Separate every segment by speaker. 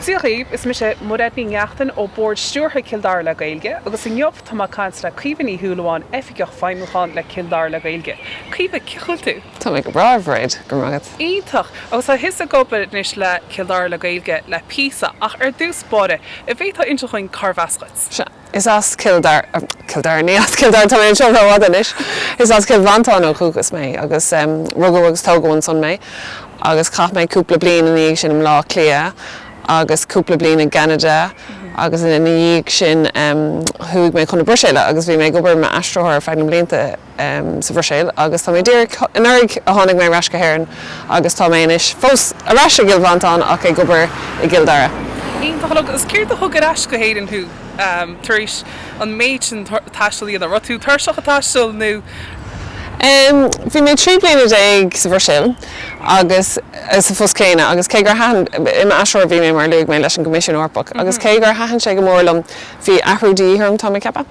Speaker 1: Siríomh is me sé muradní neachtain ó bord stúrtha Cill Dara le Gaeilge, agus in jobh tá cans le cuimhní thuúlaháin efficeach feimimecháin le Cill Dara le Gaeilge. Cuimhe ciúil tú?
Speaker 2: Tá mé go brathhréid go magad.
Speaker 1: Ítach, agus a his a gopa níos le Cill Dara le Gaeilge le písa ach dús báde, I bhétá inta chuin carhascait.
Speaker 2: Se, is as Cill Dara ní as Cill Dara tá mé seo bhhad is. Is as Cill Vantáin ó chugus mé, agus rugú agus tógóin son mé, agus chach mé cúpla blian in íag sin lá clia, agus cúpla blian in Canada, agus in íag sin thuig mé chuna Bruséile, agus bhí mé gobar me astrathir feidhm blianta sa Bruséil, agus tá mé dír in airig a tháinig mé reisce héireann, agus tá mé inis fós a reisce Cill Vantáin ach é gobar I Cill Dara.
Speaker 1: Ítach, is céir a thug a reisce héireann tú tuéis an méid sin taisteal iad a rotú thuirseach a taisteal nó.
Speaker 2: Bhí mé trí bliana ag sa Bruséil agus sa fós céine, agus cé gur hahan im asúir bhí mé mar luigh mé leis an Comisiún Orpach, agus cé gur hahan sé go mórlam bhí ahrúdaí thum tá mé cepa,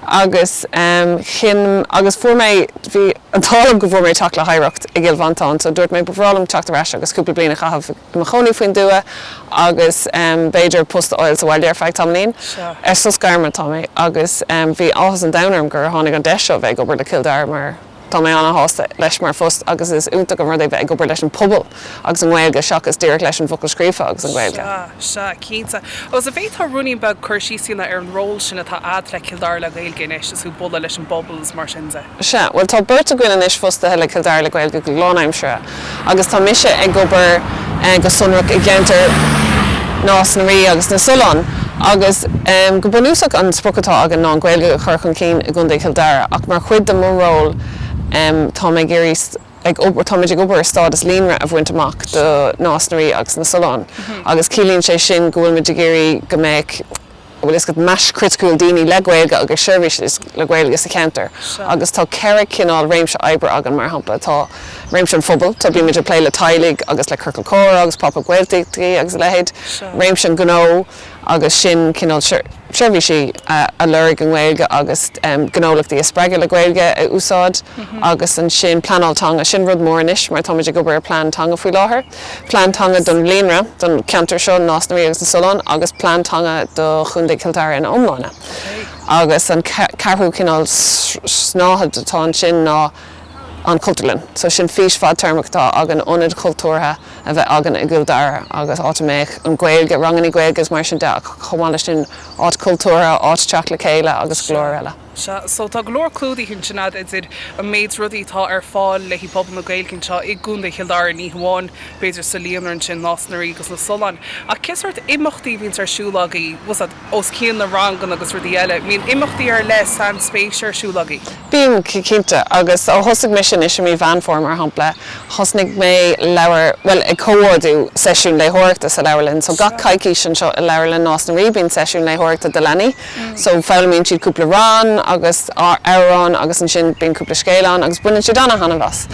Speaker 2: agus agus fuair mé bhí an tálam go bhfuair mé teach le haireacht I Cill Vantáin, so dúirt mé bhrálam teach a reis agus cúpla bliana chahabh mo chonaí faoin dua, agus beidir post oil sa bhil ar feag tamlín, sos garma tá mé, agus bhí áthas an dainarm gur tháinig an deisio bheith gobar le Cill Dara mar tá mé anna hásta leis mar fust, agus is únta go mar é bheith gobar leis an pobl agus an Gaeilge seachas díreach leis an focail scríofa agus an Gaeilge.
Speaker 1: Se cínta. Os a bhétá running bag chuirsí sína ar an ról sin atá ad le Cill Dara le Gaeilge inis is ú bolla leis an bubbles mar sinsa.
Speaker 2: Se, well tá burt a gcuine inis fusta le Cill Dara le Gaeilge go lánaimsere, agus tá mise ag gobar go sunrach I gceantar nás na rí agus na Sulán, agus go bunúsach an sprochatá agan ná an Gaeilge churchan cín I gunda Cill Dara, ach mar chuid de mó ról tá mé géirí tá méidir gobar stádas líonra a bhaint amach do nás na rí agus na Sulán, agus cílíonn sé sin go bhfuil méidir géirí go méid bhfuil is go meis criticúil daoine le Gaeilge agus seirbhís is le Gaeilge sa counter, agus tá ceithre cinál réimse oibre agan mar hampla tá réimse an phobal, tá bhí méidir plé le Tailig agus le Curcail Córa agus Papa Gaeltaí agus lehéad, réimse an gnó agus sin cinál seirbhísí a lurig an Gaeilge agus gnólachtaí a spreige le Gaeilge a úsáid, agus an sin planáltanga sin rud mór inis mar tá méidir gobar plantanga faoi láthair, plantanga don líonra don counter seo nás na rí agus na Sulán, agus plantanga do chunda Cill Dara in omláine. Agus an carthú cinál snáthad atá sin ná an cultúrlinn, so sin fís fad termachta agan onad cultúrtha a bheith agan I Cill Dara agus átaméich an Gaeilge ranganí Gaeilge mar sin de chomáile sin áit cultúra áit teach le chéile agus glór eile.
Speaker 1: So tá glór clúdaí hin sinad idir a méid rudaí tá ar fáil le hí pobl na Gaeilge seo I gunda Cill Dara ní hamháin beidir sa líonar sin nás na rí agus na Sulán. A cisart imachtaí vín ar siúlagaí was os cían na rangan agus rudí eile, mín imachtaí ar le san spéisiir siúlagaí.
Speaker 2: Bíon cinnte agus ó thosaigh mé sin is mí bheanform ar hampla, thosnig mé leabhar, well ag comhádú seisiún le thuirta sa leabharlinn, so gach caiicí sin seo I leabharlinn nás na rí bíon seisiún le thuirta de lenaí, so feilmíonn siad cúpla rán agus árán agus an sin bíon cúpla scéileán agus bunaigh siad anna hana bhas.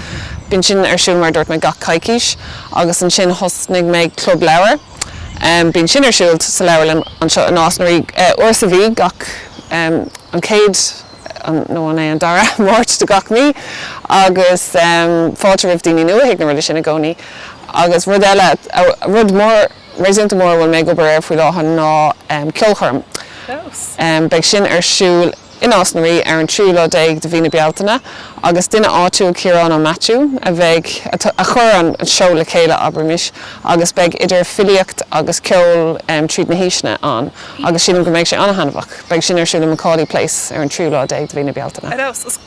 Speaker 2: Bíon sin ar siúil mar dúirt mé gach caiicís agus an sin thosnig mé club leabhar, bíon sin ar siúil sa leabharlinn an seo nás na rí uair sa bhí gach an céad nó an Dara mórt de gach mí agus fáilte rih daoine nua ag na ruile sin a gcónaí, agus rud eile rud mór réisiúnta mór bhfuil mé gobar ar faoi láthain ná ceolcharm. Beidh sin ar siúil in nás na rí ar an triúla déag de bhína bealtaine, agus duine áitiúil Ciarán ó Matthew a bheith a chur an seo le chéile abramis, agus beidh idir filiocht agus ceol tríd na híisne an, agus sin go méid sé anna hanmhach, beidh sin ar siúil Macaulay Place ar an triúla déag de bhína bealtaine.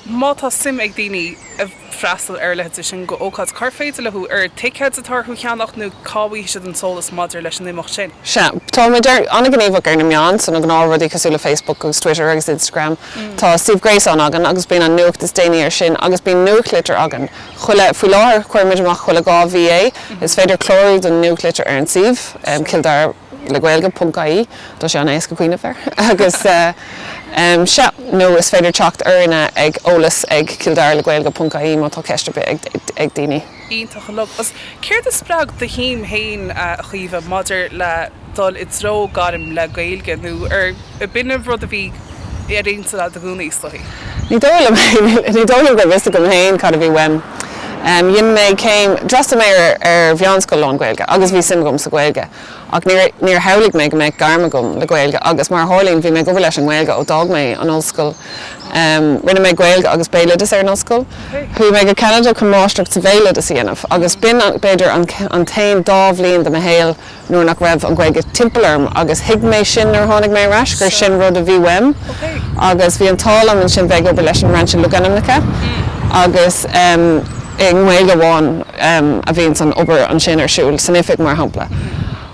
Speaker 1: Mátá sim ag daoine a freastal ar le sin go ócáid carféide lethú ar ticead atá chu cheannach nó cábhaí siad an solas maidir leis an imeacht sin.
Speaker 2: Se, tá méidir anna gníomhah ar na meán san an gnáradí cosú le Facebook agus Twitter agus Instagram, tá Steve Grace an agan agus bíon an nuacht is déine ar sin agus bíon nuachlitir agan. Chuile faoi láthair chuir muidir amach chuile gá VA, is féidir chlóriúil don nuachlitir ar an Steve, Cill Dara le Gaeilge.ie, tá sé an éas go cuioine fear, agus se nó is féidir teacht arna ag ólas ag Cill Dara le Gaeilge.ie má tá ceiste ag daoine.
Speaker 1: Ítach a lug. Céir de sprág de hím hain a chuomh maidir le dul I dro gadim le Gaeilge nó ar a binne rud a bhí ar réonsa a gúnaí slaí.
Speaker 2: Ní dólam go bhista go hain cad a bhí Dhéim mé céim drasta mé ar bheanscoil an Gaeilge, agus bhí sim gom sa Gaeilge. Ach níor haigh mé go méid garma gom le Gaeilge, agus mar tharlaíonn bhí mé go bhfuil leis an Gaeilge ó dag mé an ollscoil. Rinne mé Gaeilge agus béileadas ar an ollscoil. Thu mé go Canada chun máisteach sa bhéileadas dhéanamh, agus bin beidir an tain dá bhliain de héal nuair nach raibh an Gaeilge timpplairm, agus hiig mé sin ar tháinig mé rais gur sin rud a bhí weim, agus bhí an tálam an sin bheith go leis an ranse Luganamnacha, agus ag Gaeilgeháin a bhíonn san obair an sin ar siúil san ifig mar hampla.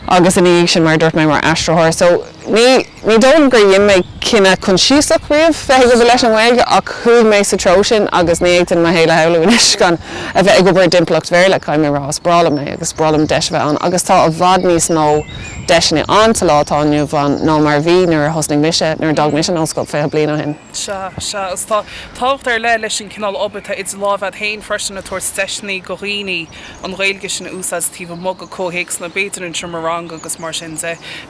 Speaker 2: Agus in íag sin mar dúirt mé mar astrathir. So ní dólam gur dhéim mé cinna chun síoslach riamh bheith go leis an Gaeilge ach chuaigh mé sa tro sin agus ní étain mar héile heilú inis gan a bheith ag obair dimplacht bhéirle Caoimhe rás brála mé agus brálam deis bheith an. Agus tá a bhd níos mó deisina an tá látániu bhan ná mar bhí nuair hosning mise nuair dag mise an ollscoil fé blian ó hin.
Speaker 1: Is tácht ar le leis sin cinál obair is lábhad hain freisin na tuair deisnaí go rií an Gaeilge sin úsas tíh mog a cóhéics na béidir an Shúilleabháin agus mar sin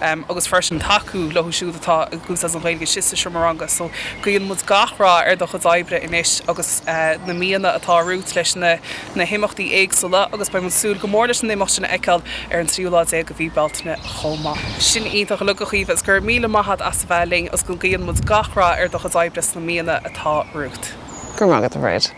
Speaker 1: agus freisin taú lethú atá gúsas an Gaeilge si Shúilleabháin, so goíonn mu gachrá ar do chudáibre inis agus na míana atá rút leis na himachtaí éagsúla agus ba súil go mór leis na éach sinna eiceil ar an tríúlá go bhí beltainna chomá. Sin ionach le go chuomh is gur míle maithad as bheling as go goíonn mu gachrá ar do chudáibre na míana atá rút.
Speaker 2: Gur mágad a bhréid.